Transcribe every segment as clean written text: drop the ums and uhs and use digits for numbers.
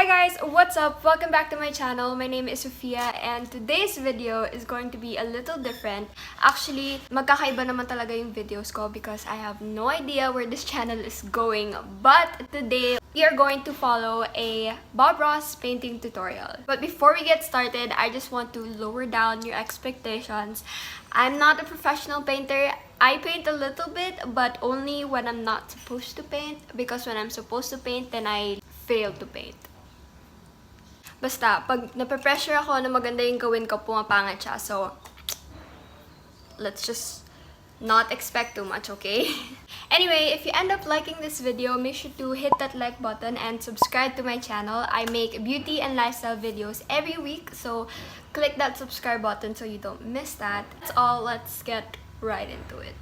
Hi guys, what's up? Welcome back to my channel. My name is Sofia and today's video is going to be a little different. Actually, magkakaiba naman talaga yung videos ko because I have no idea where this channel is going. But today, we are going to follow a Bob Ross painting tutorial. But before we get started, I just want to lower down your expectations. I'm not a professional painter. I paint a little bit, but only when I'm not supposed to paint. Because when I'm supposed to paint, then I fail to paint. Basta, pag nape-pressure ako na maganda yung gawin ko, pumapangit siya. So, let's just not expect too much, okay? Anyway, if you end up liking this video, make sure to hit that like button and subscribe to my channel. I make beauty and lifestyle videos every week, so click that subscribe button so you don't miss that. That's all, let's get right into it.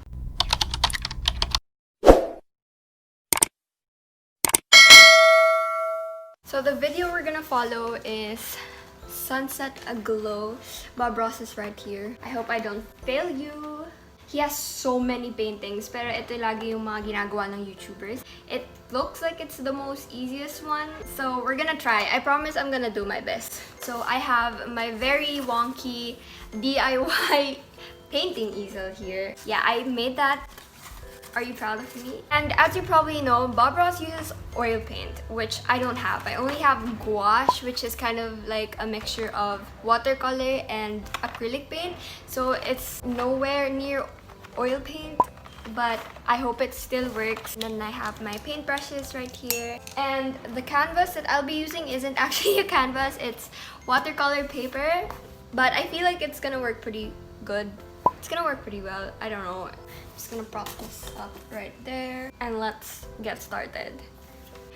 So the video we're gonna follow is Sunset Aglow. Bob Ross is right here. I hope I don't fail you. He has so many paintings, pero ito lagi yung mga ginagawa ng YouTubers. It looks like it's the most easiest one, so we're gonna try. I promise I'm gonna do my best. So I have my very wonky DIY painting easel here. Yeah, I made that. Are you proud of me? And as you probably know, Bob Ross uses oil paint, which I don't have. I only have gouache, which is kind of like a mixture of watercolor and acrylic paint. So it's nowhere near oil paint, but I hope it still works. And then I have my paintbrushes right here. And the canvas that I'll be using isn't actually a canvas, it's watercolor paper. But I feel like it's gonna work pretty good. It's gonna work pretty well. I don't know. I'm just gonna prop this up right there and let's get started.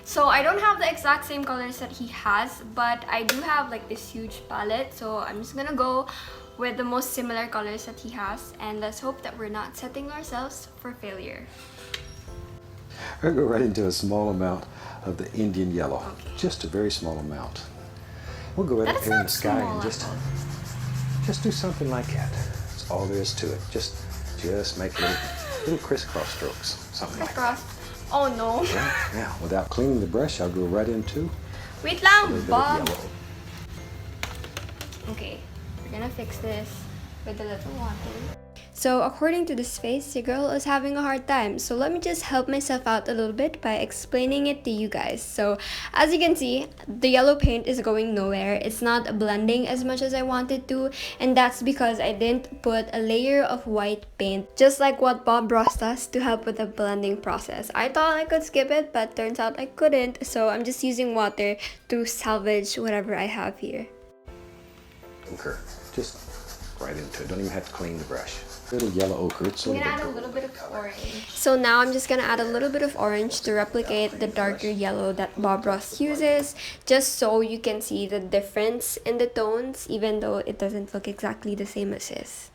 So I don't have the exact same colors that he has, but I do have like this huge palette, so I'm just gonna go with the most similar colors that he has, and let's hope that we're not setting ourselves for failure. We're gonna go right into a small amount of the Indian yellow. Okay. Just a very small amount. We'll go right up here in the sky and just do something like that. That's all there is to it. Just make little crisscross strokes, something like that. Oh no. Yeah, yeah. Without cleaning the brush, I'll go right into Wait a lang, little bit Bob. of yellow. Okay, we're gonna fix this with a little water. So according to this face, your girl is having a hard time. So let me just help myself out a little bit by explaining it to you guys. So as you can see, the yellow paint is going nowhere. It's not blending as much as I wanted to. And that's because I didn't put a layer of white paint, just like what Bob Ross does to help with the blending process. I thought I could skip it, but turns out I couldn't. So I'm just using water to salvage whatever I have here. Ochre. Just right into it. Don't even have to clean the brush. Little yellow ochre. It's I'm gonna add a little bit of orange. So now I'm just gonna add a little bit of orange to replicate the darker yellow that Bob Ross uses, just so you can see the difference in the tones, even though it doesn't look exactly the same as his.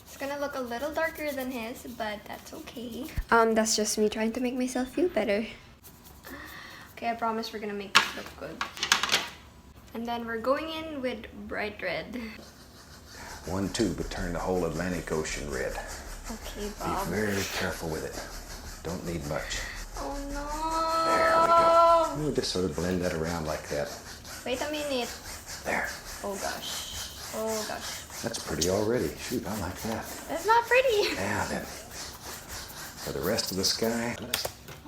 It's gonna look a little darker than his, but that's okay. That's just me trying to make myself feel better. Okay, I promise we're gonna make this look good. And then we're going in with bright red. 1 tube would turn the whole Atlantic Ocean red. Okay, Bob. Be very careful with it. Don't need much. Oh no! There we go. We'll just sort of blend that around like that. Wait a minute. There. Oh gosh. Oh gosh. That's pretty already. Shoot, I like that. That's not pretty. Now then, for the rest of the sky,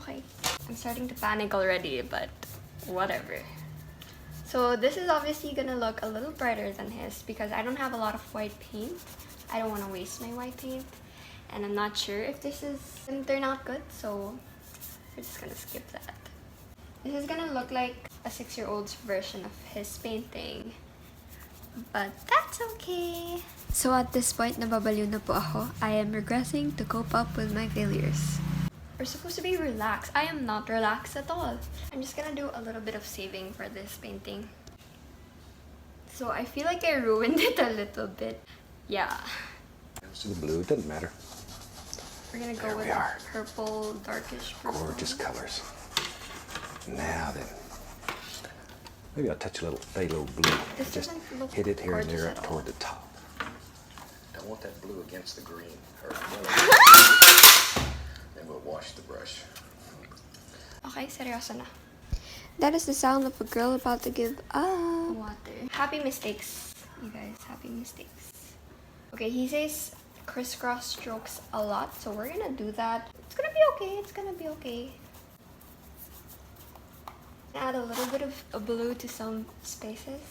Okay. I'm starting to panic already, but whatever. So this is obviously gonna look a little brighter than his because I don't have a lot of white paint. I don't want to waste my white paint. And I'm not sure if this is gonna turn out good, so we're just gonna skip that. This is gonna look like a 6-year-old's version of his painting. But that's okay. So at this point, nababaliw na po ako. I am regressing to cope up with my failures. We're supposed to be relaxed. I am not relaxed at all. I'm just gonna do a little bit of saving for this painting. So I feel like I ruined it a little bit. Yeah. to the blue, it doesn't matter. We're gonna go with a purple, darkish purple. Gorgeous colors. Now then, maybe I'll touch a little phthalo blue. This just doesn't look hit it here and there gorgeous up at toward all. the top. I want that blue against the green. Then we'll wash the brush. Okay, seryoso na. That is the sound of a girl about to give up. Water. Happy mistakes, you guys. Happy mistakes. Okay, he says crisscross strokes a lot, so we're gonna do that. It's gonna be okay. It's gonna be okay. Add a little bit of blue to some spaces.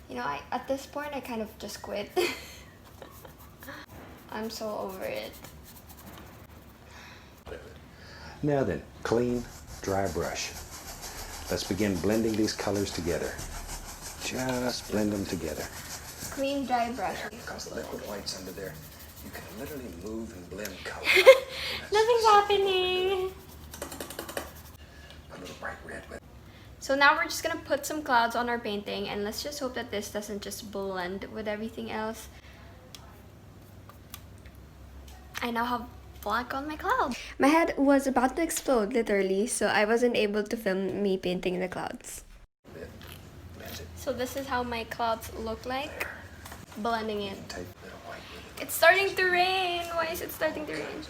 You know, at this point, I kind of just quit. I'm so over it. Now then, clean, dry brush. Let's begin blending these colors together. Just blend them together. Clean, dry brush. Because the liquid white's under there, you can literally move and blend color. Nothing's happening. A little bright red with. So now we're just gonna put some clouds on our painting, and let's just hope that this doesn't just blend with everything else. I now have black on my cloud. My head was about to explode, literally, so I wasn't able to film me painting the clouds. So this is how my clouds look like. Blending it. It's starting to rain. Why is it starting to rain?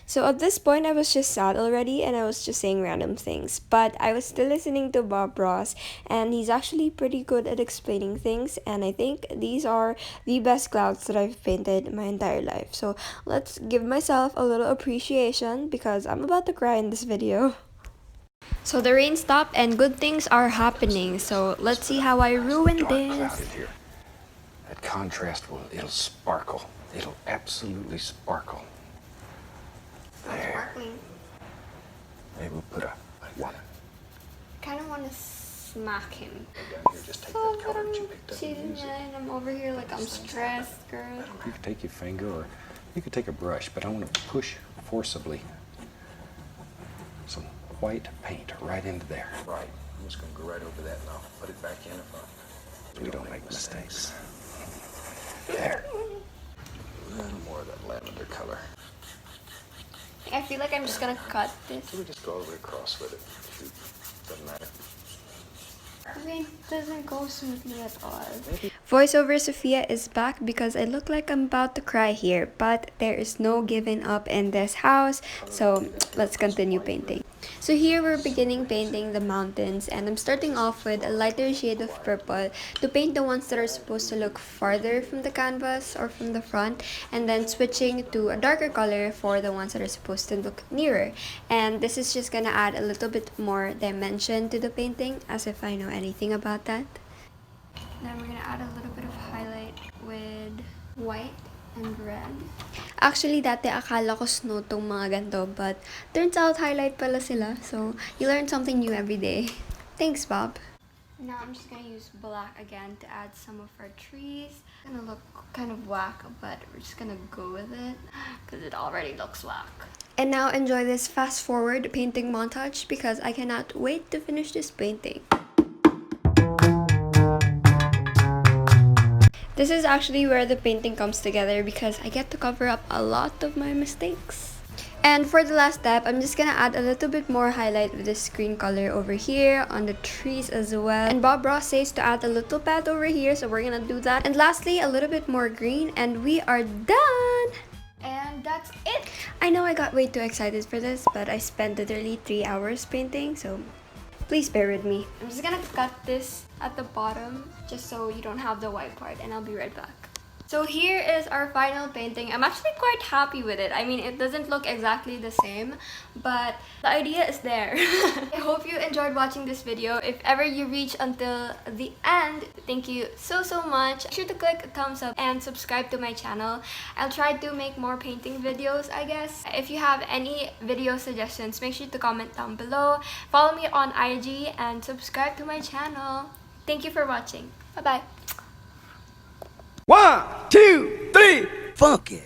So at this point, I was just sad already, and I was just saying random things. But I was still listening to Bob Ross, and he's actually pretty good at explaining things. And I think these are the best clouds that I've painted my entire life. So let's give myself a little appreciation because I'm about to cry in this video. So the rain stopped and good things are happening. So let's see how I ruined this. That contrast it'll sparkle. It'll absolutely sparkle. There. Maybe we'll put a one. I kind of want to smack him. Down here, just take Oh, that but color I'm that you picked up and cheating, use it. and I'm over here like I'm stressed, girl. You can take your finger or you could take a brush, but I want to push forcibly some white paint right into there. Right. I'm just going to go right over that now. Put it back in if We don't make mistakes. There. a little more of that lavender color. I feel like I'm just gonna cut this. So we just go all the way across with it. Shoot. Doesn't matter. I mean, it doesn't go smoothly at all. Voiceover Sofia is back because I look like I'm about to cry here, but there is no giving up in this house, so let's continue painting. So here we're beginning painting the mountains, and I'm starting off with a lighter shade of purple to paint the ones that are supposed to look farther from the canvas or from the front, and then switching to a darker color for the ones that are supposed to look nearer. And this is just gonna add a little bit more dimension to the painting, as if I know anything about that. Then we're gonna add a little bit of highlight with white and red. Actually, dati akala ko snow tong mga ganito, but turns out highlight pala sila. So, you learn something new every day. Thanks, Bob. Now I'm just gonna use black again to add some of our trees. It's gonna look kind of whack, but we're just gonna go with it because it already looks whack. And now enjoy this fast forward painting montage because I cannot wait to finish this painting. This is actually where the painting comes together because I get to cover up a lot of my mistakes. And for the last step, I'm just gonna add a little bit more highlight with this green color over here on the trees as well. And Bob Ross says to add a little pad over here, so we're gonna do that. And lastly, a little bit more green, and we are done! And that's it! I know I got way too excited for this, but I spent literally 3 hours painting, so please bear with me. I'm just gonna cut this at the bottom just so you don't have the white part, and I'll be right back. So here is our final painting. I'm actually quite happy with it. I mean, it doesn't look exactly the same, but the idea is there. I hope you enjoyed watching this video. If ever you reach until the end, thank you so much. Make sure to click a thumbs up and subscribe to my channel. I'll try to make more painting videos, I guess. If you have any video suggestions, make sure to comment down below. Follow me on IG and subscribe to my channel. Thank you for watching. Bye-bye. 1, 2, 3, funky.